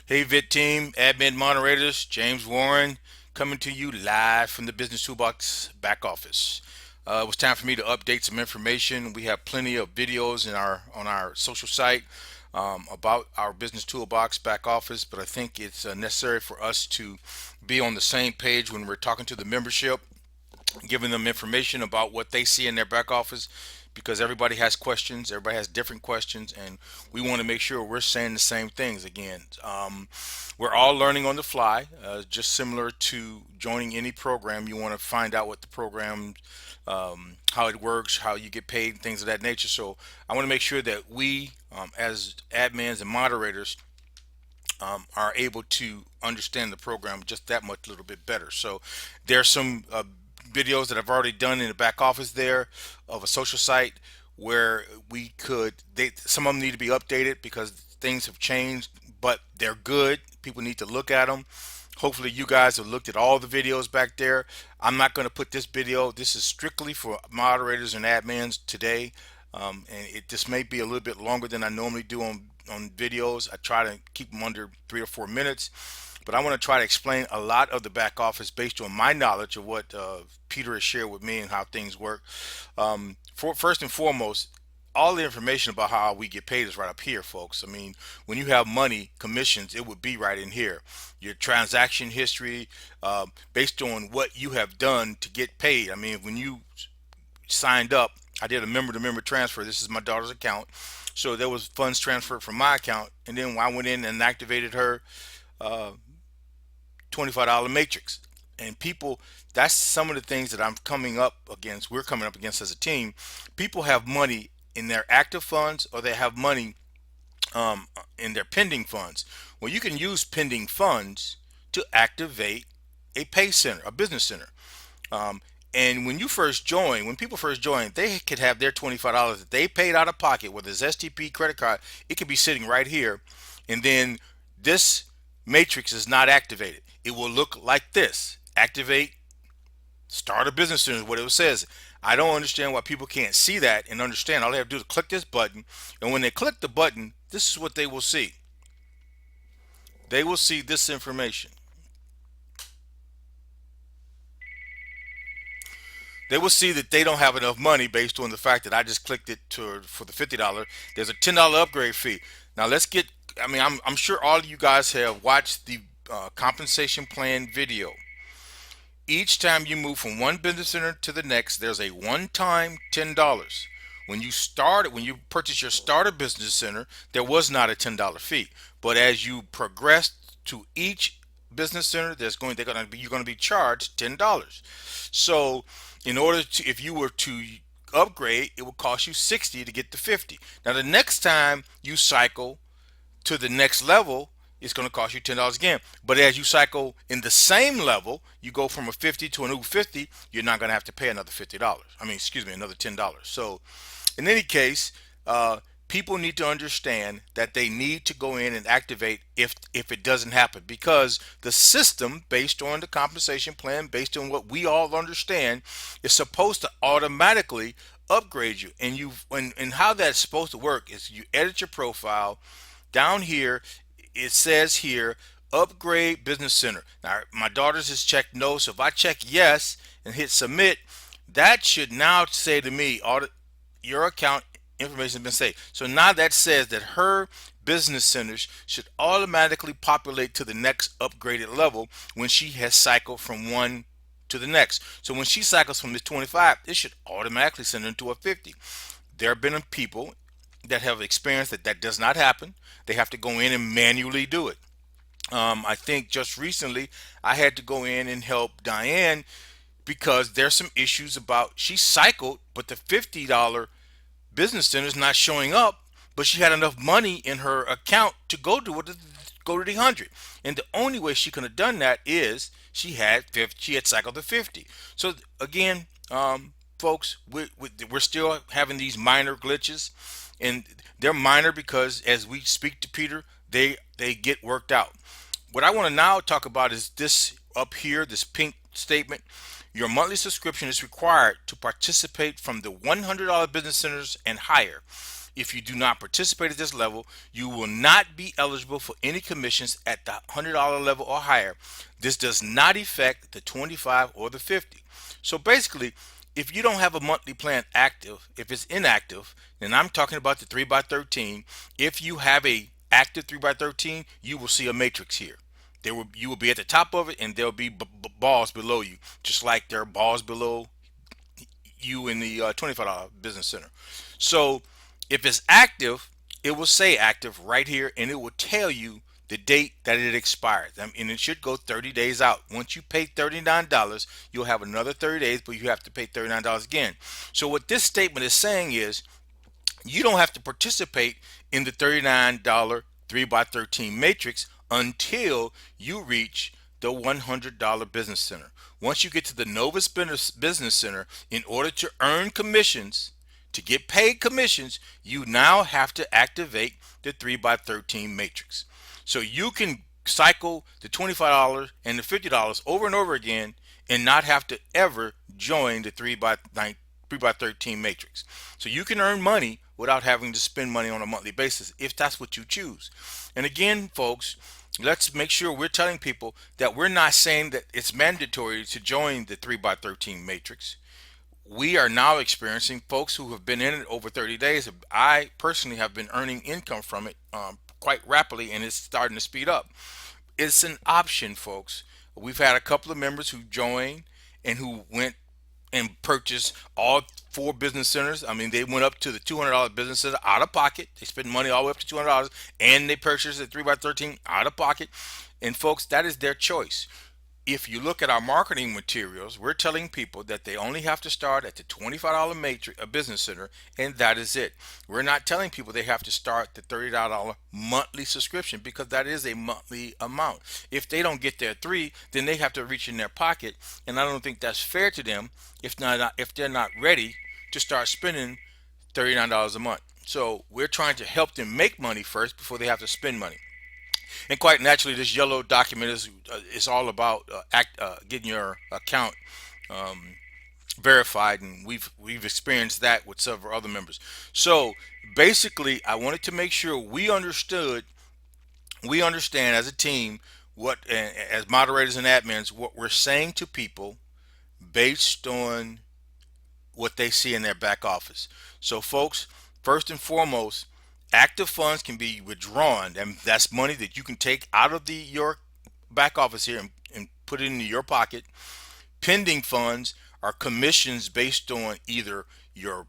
Hey Vit team, admin moderators, James Warren coming to you live from the Business Toolbox back office. It was time for me to update some information. We have plenty of videos in our on our social site about our Business Toolbox back office, but I think it's necessary for us to be on the same page when we're talking to the membership, giving them information about what they see in their back office, because everybody has questions, everybody has different questions, and we want to make sure we're saying the same things. Again, we're all learning on the fly, just similar to joining any program. You want to find out what the program, how it works, how you get paid, things of that nature. So I want to make sure that we, as admins and moderators, are able to understand the program just that much a little bit better. So there's some videos that I've already done in the back office there of a social site where we could, some of them need to be updated because things have changed, but they're good. People need to look at them. Hopefully you guys have looked at all the videos back there. I'm not going to put this video. This is strictly for moderators and admins today. And this may be a little bit longer than I normally do on videos. I try to keep them under 3 or 4 minutes, but I want to try to explain a lot of the back office based on my knowledge of what Peter has shared with me and how things work. For first and foremost, all the information about how we get paid is right up here, folks. I mean, when you have money, commissions, it would be right in here. Your transaction history, based on what you have done to get paid. I mean, when you signed up, I did a member-to-member transfer. This is my daughter's account, so there was funds transferred from my account, and then I went in and activated her uh, $25 matrix. And people, that's some of the things that I'm coming up against. We're coming up against as a team. People have money in their active funds, or they have money in their pending funds. Well, you can use pending funds to activate a pay center, a business center. Um, and when people first join, they could have their $25 that they paid out of pocket, whether it's STP, credit card, it could be sitting right here. And then this matrix is not activated. It will look like this: activate, start a business center, what it says. I don't understand why people can't see that and understand. All they have to do is click this button. And when they click the button, this is what they will see. They will see this information. They will see that they don't have enough money based on the fact that I just clicked it for the $50. There's a $10 upgrade fee. Now let's get. I mean, I'm sure all of you guys have watched the compensation plan video. Each time you move from one business center to the next, there's a one-time $10. When you purchase your starter business center, there was not a $10 fee. But as you progress to each business center, you're going to be charged $10. So if you were to upgrade, it would cost you 60 to get to 50. Now the next time you cycle to the next level, it's going to cost you $10 again. But as you cycle in the same level, you go from a 50 to a new 50, you're not going to have to pay another $50. I mean, excuse me, another $10. So in any case, people need to understand that they need to go in and activate if it doesn't happen, because the system, based on the compensation plan, based on what we all understand, is supposed to automatically upgrade you. And how that's supposed to work is you edit your profile. Down here it says here, upgrade business center. Now my daughter's has checked no, so if I check yes and hit submit, that should now say to me, your account information has been saved. So now that says that her business centers should automatically populate to the next upgraded level when she has cycled from one to the next. So when she cycles from the 25, it should automatically send her to a 50. There have been people that have experienced that does not happen. They have to go in and manually do it. I think just recently I had to go in and help Diane because there's some issues about she cycled, but the $50 business center is not showing up, but she had enough money in her account to go to the 100. And the only way she could have done that is she had cycled the 50. So again, folks, we're still having these minor glitches, and they're minor because as we speak to Peter, they get worked out. What I want to now talk about is this up here, this pink statement. Your monthly subscription is required to participate from the $100 business centers and higher. If you do not participate at this level, you will not be eligible for any commissions at the $100 level or higher. This does not affect the 25 or the 50. So basically, if you don't have a monthly plan active, if it's inactive, then I'm talking about the 3 by 13. If you have a active 3 by 13, you will see a matrix here. You will be at the top of it, and there'll be balls below you, just like there are balls below you in the $25 business center. So if it's active, it will say active right here, and it will tell you the date that it expires. And it should go 30 days out. Once you pay $39, you'll have another 30 days, but you have to pay $39 again. So what this statement is saying is you don't have to participate in the $39 3 by 13 matrix until you reach the $100 business center. Once you get to the Novus Business Center, in order to earn commissions, to get paid commissions, you now have to activate the 3 by 13 matrix. So you can cycle the $25 and the $50 over and over again and not have to ever join the 3 by 13 matrix. So you can earn money without having to spend money on a monthly basis if that's what you choose. And again, folks, let's make sure we're telling people that we're not saying that it's mandatory to join the 3 by 13 matrix. We are now experiencing folks who have been in it over 30 days. I personally have been earning income from it quite rapidly, and it's starting to speed up. It's an option, folks. We've had a couple of members who joined and who went and purchased all 4 business centers. I mean, they went up to the $200 business center out of pocket. They spent money all the way up to $200, and they purchased a 3 by 13 out of pocket. And folks, that is their choice. If you look at our marketing materials, we're telling people that they only have to start at the $25 matrix, a business center, and that is it. We're not telling people they have to start the $30 monthly subscription, because that is a monthly amount. If they don't get their 3, then they have to reach in their pocket, and I don't think that's fair to them if they're not ready to start spending $39 a month. So we're trying to help them make money first before they have to spend money. And quite naturally, this yellow document is all about getting your account um, verified, and we've experienced that with several other members. So basically, I wanted to make sure we understand as a team what, as moderators and admins, what we're saying to people based on what they see in their back office. So, folks, first and foremost, active funds can be withdrawn, and that's money that you can take out of the your back office here and put it into your pocket. Pending funds are commissions based on either your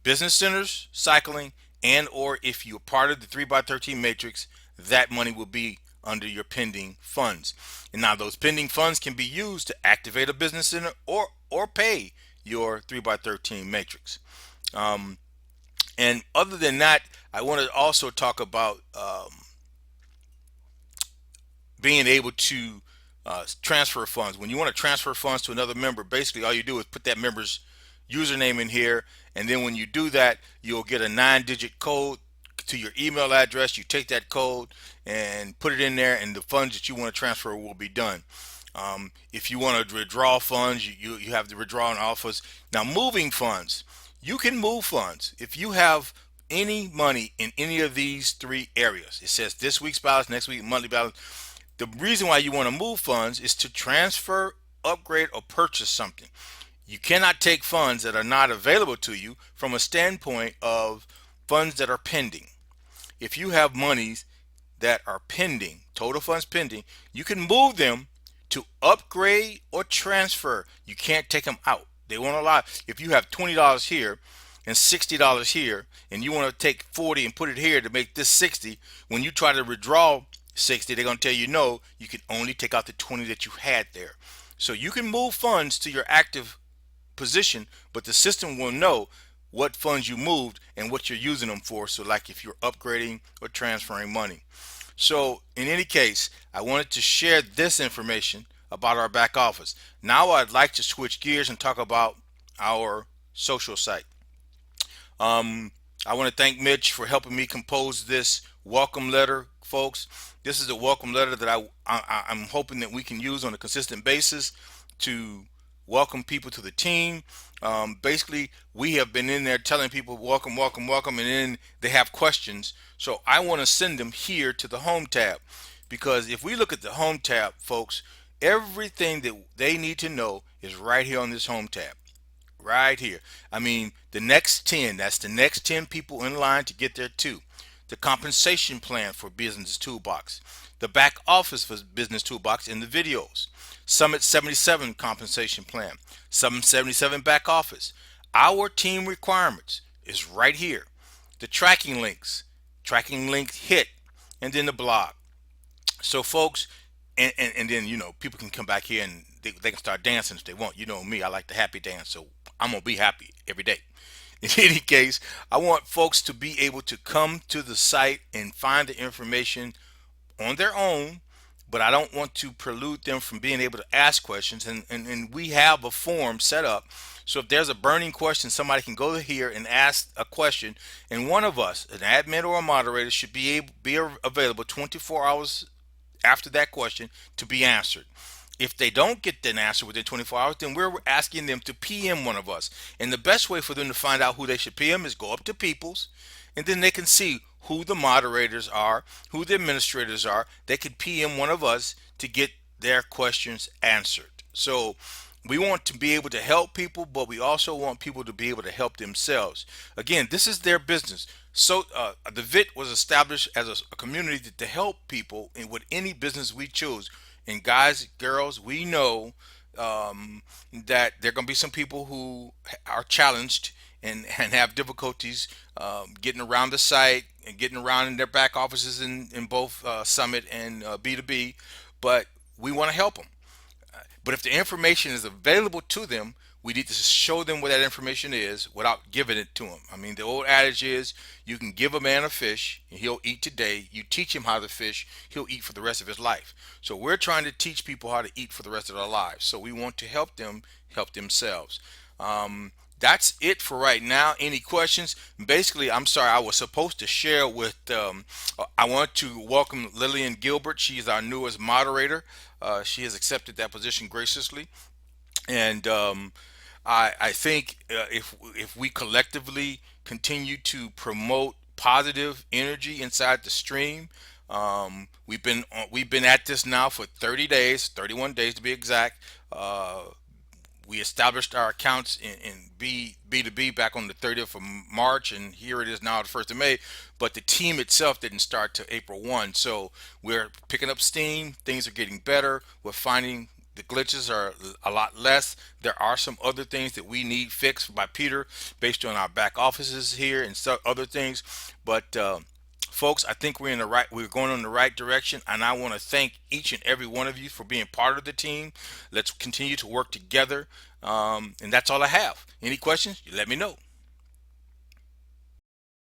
business centers cycling, and or if you're part of the 3 by 13 matrix, that money will be under your pending funds. And now those pending funds can be used to activate a business center or pay your 3 by 13 matrix. And other than that, I want to also talk about being able to transfer funds. When you want to transfer funds to another member, basically all you do is put that member's username in here, and then when you do that, you'll get a 9-digit code to your email address. You take that code and put it in there, and the funds that you want to transfer will be done. If you want to withdraw funds, you have the withdrawing offers. Now, moving funds, you can move funds if you have any money in any of these 3 areas. It says this week's balance, next week monthly balance. The reason why you want to move funds is to transfer, upgrade, or purchase something. You cannot take funds that are not available to you from a standpoint of funds that are pending. If you have monies that are pending, total funds pending, you can move them to upgrade or transfer. You can't take them out. They won't allow. If you have $20 here and $60 here, and you want to take 40 and put it here to make this 60, when you try to withdraw 60, they're going to tell you no, you can only take out the 20 that you had there. So you can move funds to your active position, but the system will know what funds you moved and what you're using them for. So like if you're upgrading or transferring money. So in any case, I wanted to share this information about our back office. Now I'd like to switch gears and talk about our social site. I want to thank Mitch for helping me compose this welcome letter, folks. This is a welcome letter that I'm hoping that we can use on a consistent basis to welcome people to the team. Basically, we have been in there telling people welcome, welcome, welcome, and then they have questions. So I want to send them here to the home tab, because if we look at the home tab, folks, everything that they need to know is right here on this home tab right here. I mean, the next 10, that's the next 10 people in line to get there too. The compensation plan for Business Toolbox, the back office for Business Toolbox in the videos, Summit 77 compensation plan, Summit 77 back office. Our team requirements is right here. The tracking links hit, and then the blog. So folks, and then people can come back here and they can start dancing if they want. You know me, I like the happy dance, so I'm gonna be happy every day. In any case, I want folks to be able to come to the site and find the information on their own, but I don't want to prelude them from being able to ask questions. And we have a form set up. So if there's a burning question, somebody can go here and ask a question, and one of us, an admin or a moderator, should be available 24 hours after that question to be answered. If they don't get an answer within 24 hours, then we're asking them to PM one of us. And the best way for them to find out who they should PM is go up to Peoples, and then they can see who the moderators are, who the administrators are. They could PM one of us to get their questions answered. So we want to be able to help people, but we also want people to be able to help themselves. Again, this is their business. So the VIT was established as a community to help people in with any business we choose. And guys, girls, we know that there are going to be some people who are challenged and have difficulties getting around the site and getting around in their back offices in both Summit and B2B. But we want to help them. But if the information is available to them, we need to show them what that information is without giving it to them. I mean, the old adage is you can give a man a fish and he'll eat today. You teach him how to fish, he'll eat for the rest of his life. So we're trying to teach people how to eat for the rest of their lives. So we want to help them help themselves. That's it for right now. Any questions? Basically, I'm sorry, I was supposed to share with, I want to welcome Lillian Gilbert. She's our newest moderator. She has accepted that position graciously. And I think if we collectively continue to promote positive energy inside the stream, we've been at this now for 30 days, 31 days to be exact. We established our accounts in B2B back on the 30th of March, and here it is now the 1st of May. But the team itself didn't start till April 1. So we're picking up steam. Things are getting better. We're finding the glitches are a lot less. There are some other things that we need fixed by Peter based on our back offices here and other things. But folks, I think we're going in the right direction, and I want to thank each and every one of you for being part of the team. Let's continue to work together. And that's all I have. Any questions? You let me know.